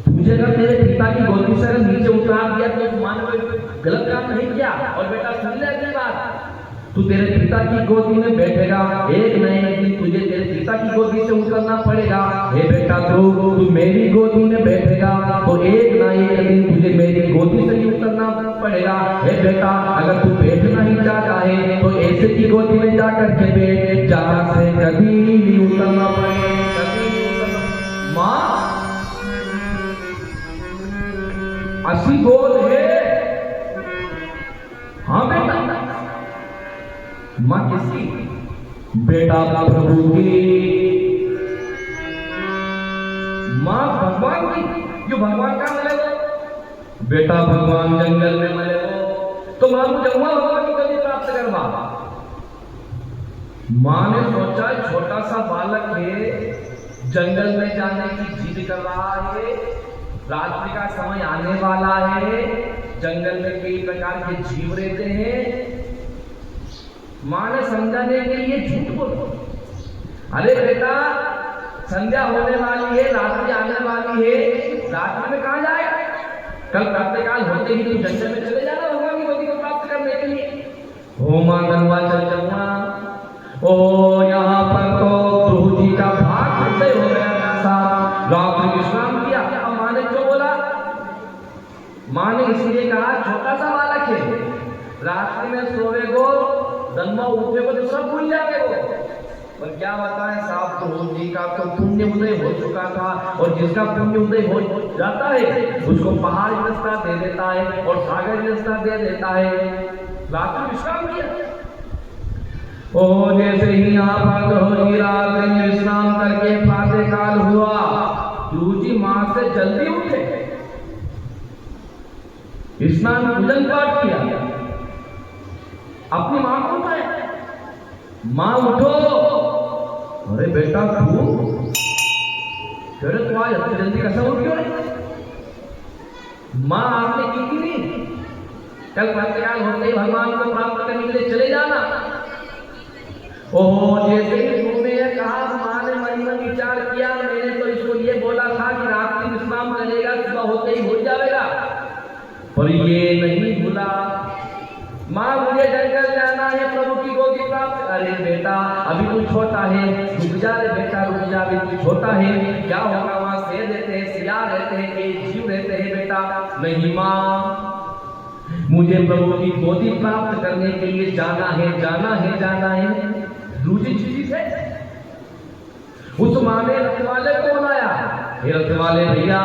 तुझे अगर तेरे पिता की गोदी से अगर नीचे उतार दिया तो मान लो गलत काम नहीं किया। और बेटा सुन ले अगली बात, तू तेरे पिता की गोदी में बैठेगा, एक न एक दिन तुझे तेरे पिता की गोदी से उतरना पड़ेगा। हे बेटा तू मेरी गोदी में बैठेगा तो एक न एक दिन तुझे मेरी गोदी से ही उतरना पड़ेगा। हे बेटा अगर तू बैठना ही चाहता है तो ऐसे की गोदी में जाकर के बैठ जहां से कभी नहीं उतरना पड़े, कभी नहीं उतरना। माँ असी बोल है। हाँ बेटा, मां किसकी? बेटा प्रभु की, मां भगवान की। जो भगवान का मिले वो बेटा भगवान जंगल में मिले वो तो मां को जंगल भगवान की गति प्राप्त करवा। मां ने सोचा छोटा सा बालक है, जंगल में जाने की जिद कर रहा है, रात्रि का समय आने वाला है, जंगल में कई प्रकार के जीव रहते हैं। मां ने समझाने के लिए झूठ बोला, अरे बेटा संध्या होने वाली है, रात्रि आने वाली है, रात्रि में कहां जाएगा? कल प्रातःकाल होते ही तू जंगल में चले जाना भगवान की गोदी को प्राप्त करने के लिए। ओ मां गंगा चल चलना। ओ यहाँ पर तो ध्रुव जी का भाग हृदय हो गया था, रात्रि विश्राम किया। अब मां ने क्यों बोला? मां ने इसलिए कहा छोटा सा बालक है, रात्रि में सोएगो, जन्म उठे को तो सब भूल जाएंगे वो। पर क्या बताएं साहब, ध्रुव जी का तो पुण्य उदय हो चुका था, और जिसका पुण्य उदय हो जाता है उसको पहाड़ रास्ता दे देता है और सागर रास्ता दे देता है। रात्रि विश्राम किया। ओ जैसे ही यहाँ पर ध्रुव जी रात्रि में विश्राम करके प्रातःकाल हुआ, ध्रुव जी मां से जल्दी उठे, स्नान पूजन पाठ किया, अपनी मां को उठाया। मां उठो। अरे बेटा तू आज इतनी जल्दी कैसे उठ क्यों रही? मां आपने की थी नहीं, कल प्रातःकाल होते ही भगवान को प्राप्त करने के लिए चले जाना। ओह जैसे ही तुमने ये कहा, मां ने मन में विचार किया, मैंने तो इसको ये बोला था कि रात्रि विश्राम करेगा, सुबह होते ही हो जाएगा, पर ये नहीं भूला। मां मुझे जंगल जाना है, प्रभु की गोदी प्राप्त। अरे बेटा अभी तू छोटा है, रुक जा रे बेटा, रुक जा, अभी तू छोटा है, क्या होगा? वहां शेर रहते हैं, सियार रहते हैं, कई जीव रहते हैं बेटा। नहीं मां, मुझे प्रभु की गोदी प्राप्त करने के लिए जाना है, जाना है, जाना है। दूसरी चीज है, उस मां ने रखवाले को बुलाया, हे रखवाले भैया,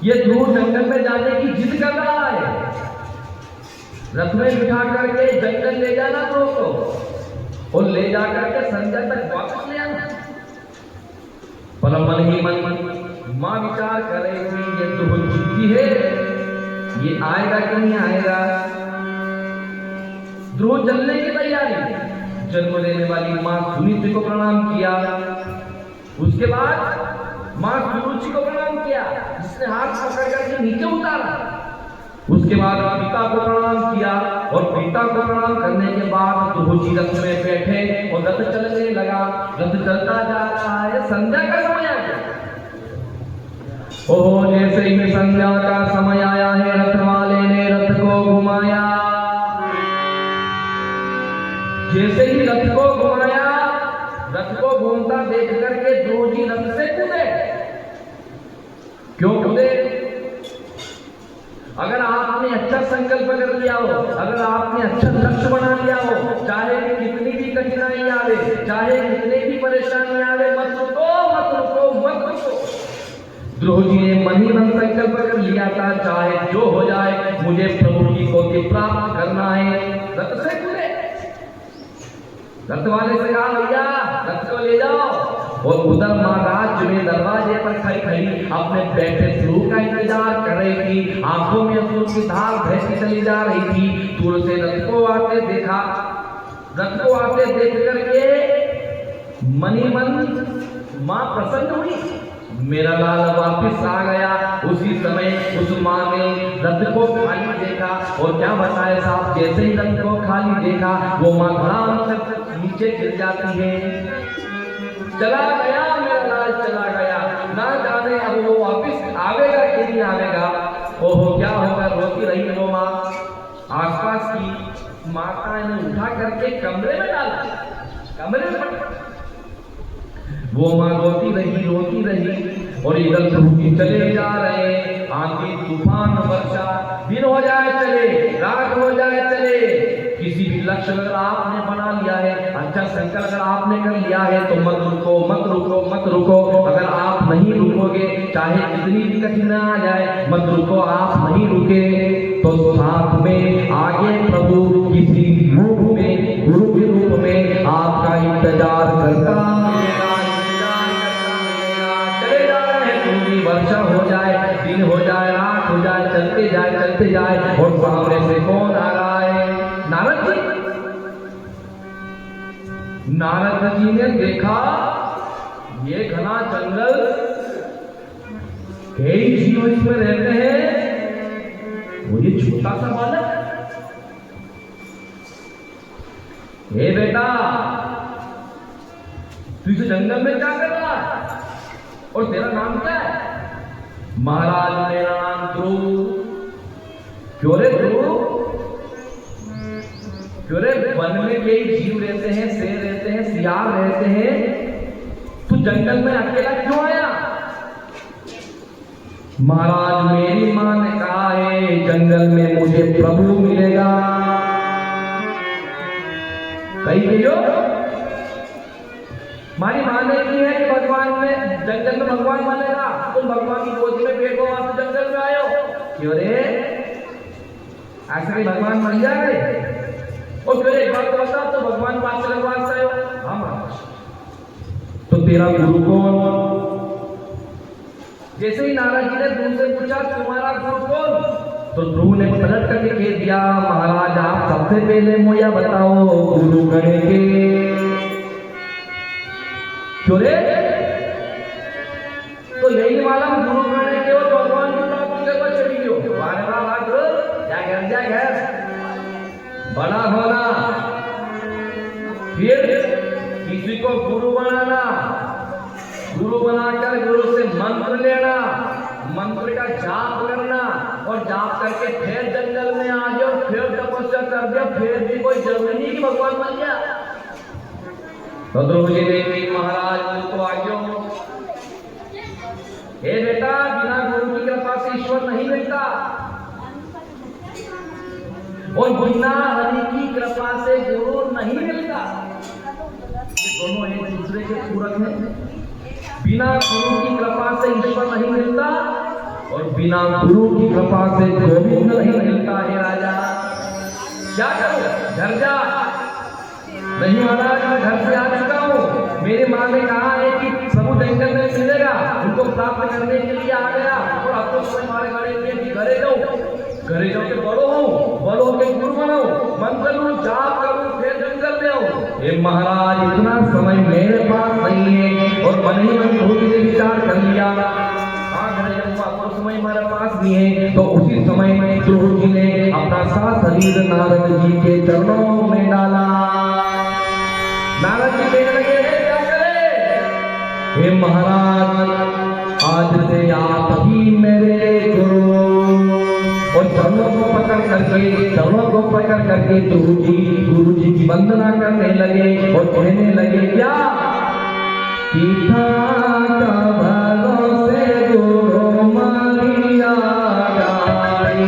ये ध्रुव जंगल में जाने की जिद कर रहा है, रथ में बिठा करके जंगल ले जाना तो उसको, और ले जाकर के संध्या तक वापस ले आना। पर मन ही मन मां विचार करे कि ये तो जिद्दी है, ये आएगा कि नहीं आएगा। ध्रुव जलने की तैयारी, जन्म लेने वाली मां सुनीति को प्रणाम किया, उसके बाद मां सुरुचि को प्रणाम किया, जिसने हाथ पकड़ करके नीचे उतारा। उसके बाद पिता को प्रणाम किया, और पिता को प्रणाम करने के बाद ध्रुव जी रथ में बैठे और रथ चलने लगा। रथ चलता जा रहा है, संध्या का समय आ गया। ओह जैसे ही संध्या का समय आया है, रथ वाले ने रथ को घुमाया। जैसे ही रथ को घुमाया, रथ को घूमता देख करके ध्रुव जी रथ से कूदे। क्यों कूदे? अगर आपने अच्छा संकल्प कर लिया हो, अगर आपने अच्छा लक्ष्य बना लिया हो, चाहे कितनी भी कठिनाई आवे, चाहे कितनी भी परेशानी आवे, मत रुको, मत रुको, मत रुको। ध्रुव जी ने मन ही मन संकल्प कर लिया था, चाहे जो हो जाए मुझे प्रभु की गोदी प्राप्त करना है। रथ से कूदे। रथ वाले से कहा भैया रथ को ले जाओ, और उधर महाराज में दरवाजे पर खड़ी खड़ी अपने बेटे ध्रुव का इंतजार कर रही थी। आंखों में अश्रु की धार बहती चली जा रही थी। दूर से रथ को आते देखा, रथ को आते देख करके मन ही मन मां प्रसन्न हुई, मेरा लाल वापिस आ गया। उसी समय उस मां ने रथ को खाली देखा, और क्या बताए साहब, जैसे ही रथ को खाली देखा वो मां धड़ाम से नीचे गिर जाती है। चला गया मेरा लाल, चला गया, ना जाने अब वो वापिस ओहो क्या होगा, रोती रही वो माँ। आसपास की माता ने उठा करके कमरे में डाला, कमरे में पटा। वो माँ रोती रही और इधर से चले जा रहे, आंधी तूफान वर्षा, दिन हो जाए चले, रात हो जाए चले। किसी भी लक्ष्य अगर आपने बना लिया है, अच्छा संकल्प अगर आपने कर लिया है तो मत रुको, मत रुको, मत रुको। अगर आप नहीं रुकोगे, चाहे कितनी भी कठिनाई आ जाए, मत रुको, आप नहीं रुके तो साथ में आगे प्रभु किसी रूप में, गुरु के रूप में आपका इंतजार करता वर्षा हो जाए, दिन हो जाए, रात हो जाए, चलते जाए और सामने से कौन आ रहा है? नारद जी ने देखा ये घना जंगल, कई जीव इसमें रहते हैं, वो ये छोटा सा बालक। हे बेटा, तू इस जंगल में क्या कर रहा है और तेरा नाम क्या है? महाराज मेरा नाम ध्रुव। क्यों रे ध्रुव? क्यों रे, वन में कई जीव रहते हैं, शेर रहते हैं, सियार रहते हैं, तू जंगल में अकेला क्यों आया? महाराज मेरी मां ने कहा है जंगल में मुझे प्रभु मिलेगा। कही गई हो? हमारी मां ने की है कि भगवान में जंगल में भगवान बनेगा, तुम भगवान की गोदी में बैठो, आप जंगल में आयो। क्यों रे, ऐसे भगवान मर जाए? और फिर एक बात बता, तो भगवान बात से लगवा आयो। हाँ महाराज, तो तेरा गुरु कौन? जैसे ही नारद जी ने ध्रुव से पूछा तुम्हारा गुरु कौन, तो ध्रुव ने पलट करके कह दिया महाराज आप सबसे पहले मुझे बताओ गुरु गणे के। क्यों रे? तो यही मालूम गुरु गणे के और भगवान की प्राप्ति करवा चली गयो। वारे वाह बात, जा घर बड़ा होना, फिर किसी को गुरु बनाना, गुरु बनाकर गुरु से मंत्र लेना, मंत्र का जाप करना और जाप करके फिर जंगल में आ जाओ, फिर तपस्या कर दिया, फिर भी कोई जरूरी नहीं कि भगवान बन गया। तो ध्रुव जी देवी महाराज तो आज्ञो, हे बेटा बिना गुरु की कृपा से ईश्वर नहीं मिलता और बिना हरि की कृपा से गुरु नहीं मिलता। ये दोनों एक दूसरे के पूरक हैं। बिना गुरु की कृपा से ईश्वर नहीं मिलता और बिना गुरु की कृपा से गोविंद नहीं मिलता है। राजा क्या करूं? घर जा। नहीं महाराज मैं घर से आ चुका हूँ, मेरी माँ ने कहा है कि प्रभु जंगल में मिलेगा, उनको प्राप्त करने के लिए आ गया और अब तो तुम्हारे घरे जाओ के बड़ो के गुरु बनो, मंत्र लूं, जाप करूं, फिर जंगल में आओ। ये महाराज इतना समय मेरे पास नहीं है और मन ही मन बहुत ही विचार कर लिया, तो समय हमारे पास नहीं है। तो उसी समय में ध्रुव जी ने अपना सा शरीर नारद जी के चरणों में डाला। नारद जी कहने लगे क्या करे? हे महाराज आज से आप ही मेरे गुरु। और चरणों को पकड़ करके गुरु जी की वंदना करने लगे और कहने लगे क्या कि भरोसे गुरु मारिया जाए,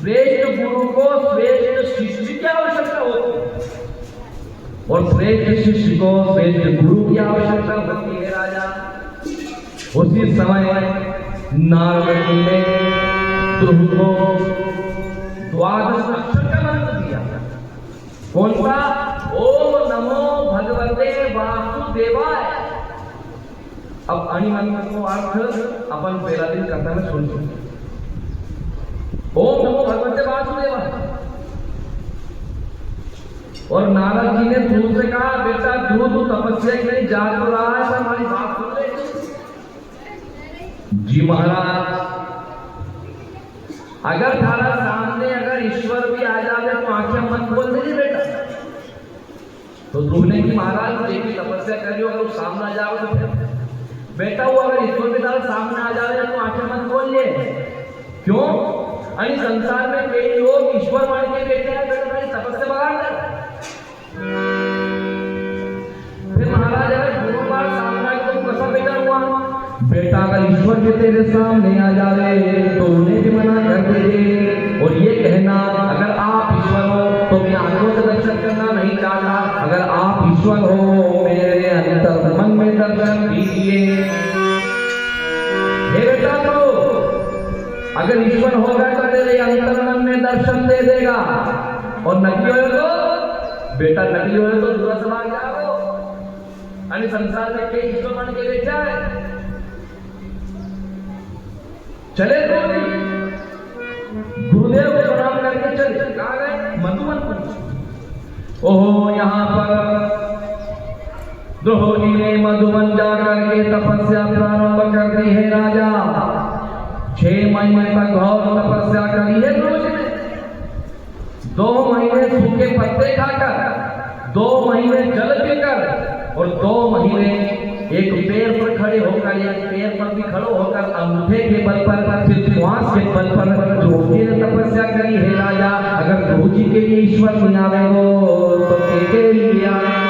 श्रेष्ठ गुरु को श्रेष्ठ शिष्य की आवश्यकता होती है और श्रेष्ठ शिष्य को श्रेष्ठ गुरु की आवश्यकता होती है राजा। उसी समय नारद जी ने ध्रुव को 12 अक्षर का मंत्र दिया। कौन सा? ओम नमो भगवते वासुदेवाय। अब अणिमंत्र को अर्थ अपन पहला दिन करता में सुन चुके। ओम नमो भगवते वासुदेवाय। और नारद जी ने ध्रुव से कहा, बेटा ध्रुव तू तपस्या के लिए जा तो रहा है, पर हमारी बात सुन ले। जी महाराज, अगर थारा सामने अगर ईश्वर भी आ जाए तो आंखें मत खोल दीजिए बेटा। तो ध्रुव ने कि महाराज एक तपस्या करी हो, अगर वो सामने आ जाओ तो फिर बेटा वो अगर ईश्वर के तारा सामने आ जाए तो आंखें मत खोल ले। क्यों? अरे संसार में कई लोग ईश्वर मान के बैठे हैं, बेटा मेरी तपस्या बगाड़ दे। फिर महाराज अगर गुरु बार सामने आए तो कैसा बेटा हुआ? बेटा अगर ईश्वर के तेरे सामने आ जाए तो उन्हें भी मना कर दे और ये कहना अगर आप ईश्वर हो तो मैं आंखों से दर्शन करना नहीं चाहता, अगर आप ईश्वर हो मेरे अंतर मन में दर्शन दीजिए। हे बेटा तो अगर ईश्वर होगा तो तेरे अंतर मन में दर्शन दे देगा, और नकली हो तो बेटा नकली हो तो दूसरा सवाल जाओ। अन्य संसार में कई ईश्वर मान के बैठा है। चले तो गुरुदेव को प्रणाम करके चले। कहाँ गए? मधुबन पहुंचे। ओहो यहाँ पर ध्रुव जी ने मधुबन जाकर के तपस्या प्रारंभ कर दी है राजा। 6 महीने तक घोर तपस्या करी है ध्रुव जी ने। 2 महीने सूखे पत्ते खाकर, 2 महीने जल पीकर और 2 महीने एक पैर पर खड़े होकर, एक पैर पर भी खड़े होकर अंगूठे के बल पर, फिर श्वास के बल पर ध्रुव जी ने तपस्या करी है राजा। अगर ध्रुव जी के लिए ईश्वर नहीं आवे हो तो के लिए आवे हो?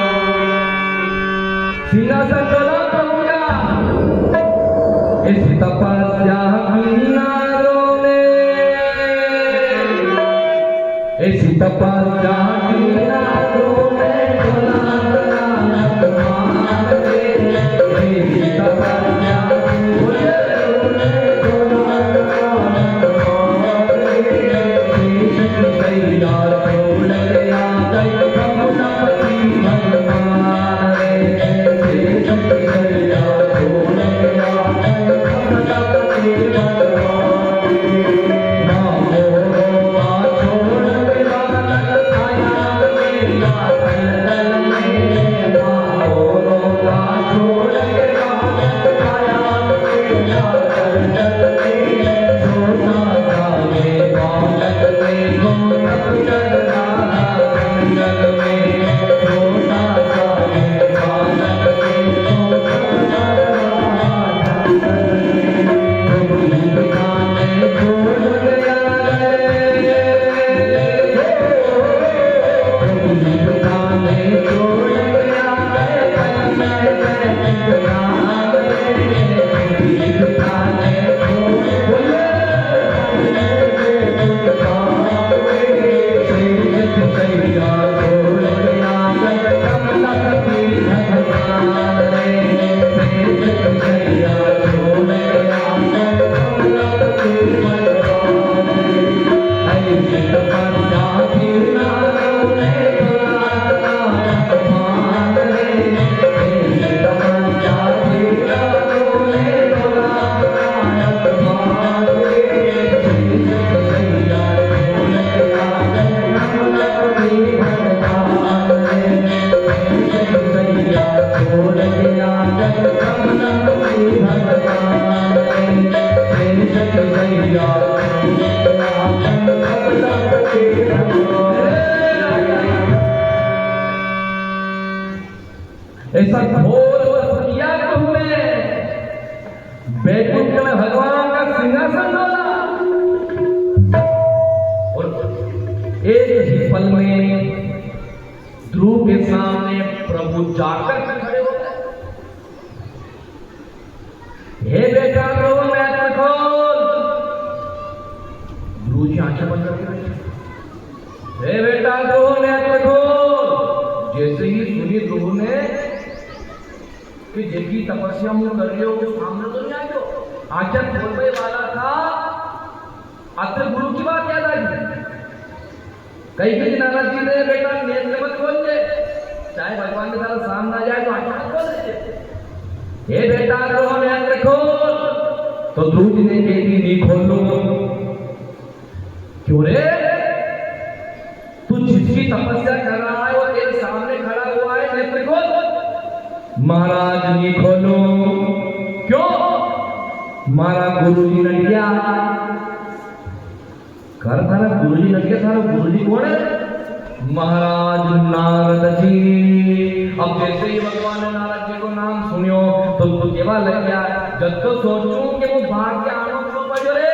सिंहासन डोला कहूंगा इस तपस्या की नारों ने, इस तपस्या की नारों ने ऐसा घोर किया तुमने, बैकुंठ में भगवान का सिंहासन डाला और एक ही पल में ध्रुव के सामने प्रभु जाकर के खड़े हो गए। हे बेटा ध्रुव, मैं खोल। ध्रुव जी आंखें बंद करके हे बेटा ध्रुव नेत्र खोल। जैसे ही सुनी ध्रुव ने कि जिनकी तपस्या मुझे कर रही हो वो सामने तो नहीं आ गयो, आखिर बोलने वाला था अत्र गुरु की बात याद आई। कई कई नारद जी ने बेटा नेत्र मत खोल दे, चाहे भगवान के साथ सामने आ जाए तो आंखें मत खोल दे। हे बेटा ध्रुव नेत्र खोल। तो ध्रुव जी ने कह दी नहीं खोल लो। क्यों रे, तू जिसकी तपस्या कर रहा है वो तेरे सामने खड़ा हुआ है, नेत्र खोल। महाराज नहीं खोलो। क्यों? महाराज गुरु जी ने दिया कर थारा गुरु जी ने दिया। थारा गुरु जी कौन है? महाराज नारद जी। अब जैसे ही भगवान ने नारद जी को नाम सुनियो तो केवा लग गया, जब तो सोचूं कि वो भाग के आनो क्यों पड़ो रे,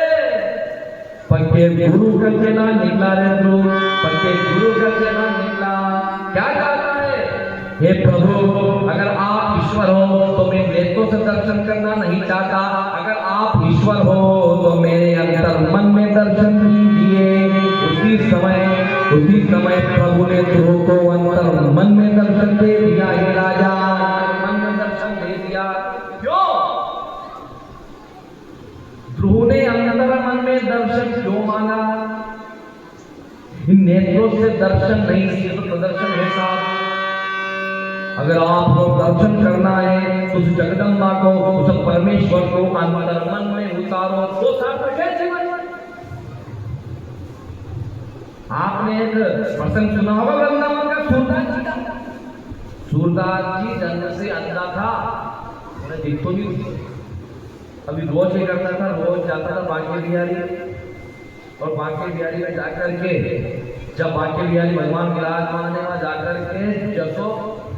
पक्के गुरु का चेला निकला रे ध्रुव, पक्के गुरु का चेला निकला। क्या चाहता है? हे प्रभु, अगर आप ईश्वर हो तो मैं नेत्रों से दर्शन करना नहीं चाहता, अगर आप ईश्वर हो तो मेरे अंतर मन में दर्शन दीजिए। उसी समय प्रभु ने ध्रुव को अंतर मन में दर्शन दे दिया। हे राजा, मन में दर्शन दे दिया। क्यों? ध्रुव ने अंतर मन में दर्शन क्यों मांगा? इन नेत्रों से दर्शन नहीं, सिर्फ प्रदर्शन है साहब। अगर आपको दर्शन करना है तो उस जगदम्बा को, उस परमेश्वर को अंतर मन में उतारो तो सार्थक है जीवन। आपने एक प्रसंग सुना होगा वृंदावन का, सूरदास जी का। सूरदास जी जन्म से अंधा था, उन्हें दिख तो नहीं थी। अभी रोज ये करता था, रोज जाता था बांके बिहारी, और बांके बिहारी में जाकर के जब बांके बिहारी भगवान विराजमान है वहां जाकर के जसो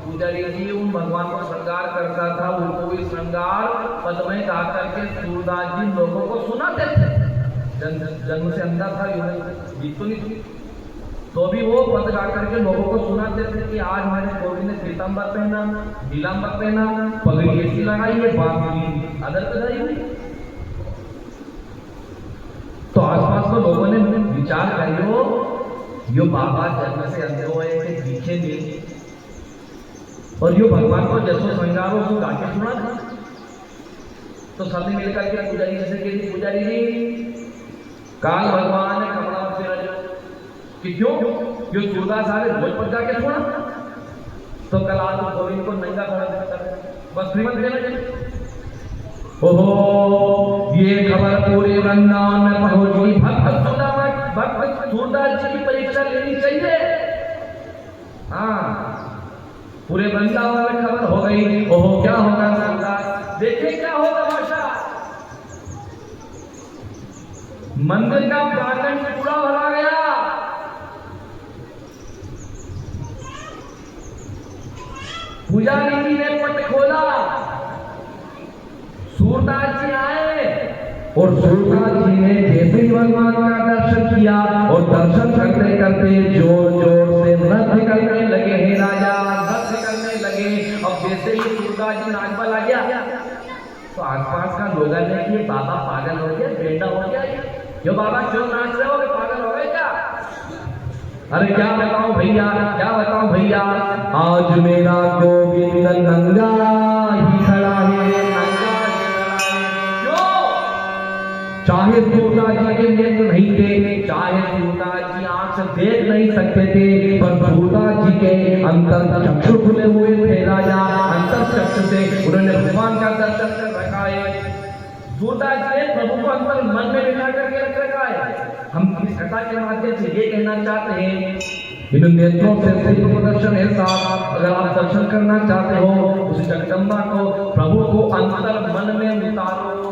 पुजारी जी उन भगवान को श्रृंगार करता था, उनको भी श्रृंगार पद में जाकर के सूरदास जी लोगों को सुनाते थे। जन्म से अंधा था, दिख तो नहीं थी, तो भी वो पद गा करके लोगों को सुनाते थे कि आज हमारे गोविंद ने पीताम्बर पहना, नीलांबर पहना, पगड़ी ऐसी लगाई है, बांसुरी अदर बजाई हुई। तो आसपास के लोगों ने विचार करियो, यो बाबा जन्म से अंधे हुए कि दिखे नहीं, और यो भगवान को जैसो श्रृंगारो उसको गा के सुना था। तो सबने मिलकर के पुजारी जैसे कि पुजारी जी काल भगवान ने कपड़ा फेरा कि क्यों जो सूरदास आ रहे रोज पर जाके सुना, तो कल आज गोविंद को नंगा खड़ा बस श्रीमंत देना चाहिए। ओहो, ये खबर पूरे वृंदावन में पहुंची। भक्त सूरदास जी की परीक्षा लेनी चाहिए। हाँ, पूरे वृंदावन में खबर हो गई। ओहो, क्या होगा सूरदास, देखिए क्या होगा भाषा। मंदिर का प्रांगण पूरा भरा गया। पुजारी जी ने पट खोला, सूरदास जी आए, और सूरदास जी ने जैसे ही भगवान का दर्शन किया और दर्शन करते करते जोर जोर से नृत्य करने लगे। हे राजा, नृत्य करने लगे। अब जैसे ही सूरदास जी नाच पर आ गया तो आसपास का लोग ने कि बाबा पागल हो गया, बेटा हो गया, यो बाबा क्यों नाच रहे हो, पागल हो गए क्या? अरे क्या बताऊं भैया, क्या बताऊं भैया, आज मेरा गोविंद नंगा ही खड़ा है, क्यों? चाहे सूरदास जी के नेत्र नहीं थे, चाहे सूरदास जी आंख से देख नहीं सकते थे, पर सूरदास जी के अंतर चक्षु खुले हुए थे राजा। अंतर चक्षु से उन्होंने भगवान का दर्शन कर रखा है। सूरदास जी ने प्रभु को अंतर मन में बिठा करके रख रखा है। हम इस कथा के माध्यम से ये कहना चाहते हैं, इन नेत्रों से सिर्फ प्रदर्शन है साहब। अगर आप दर्शन करना चाहते हो उस जगदम्बा को, प्रभु को अंतर मन में उतारो।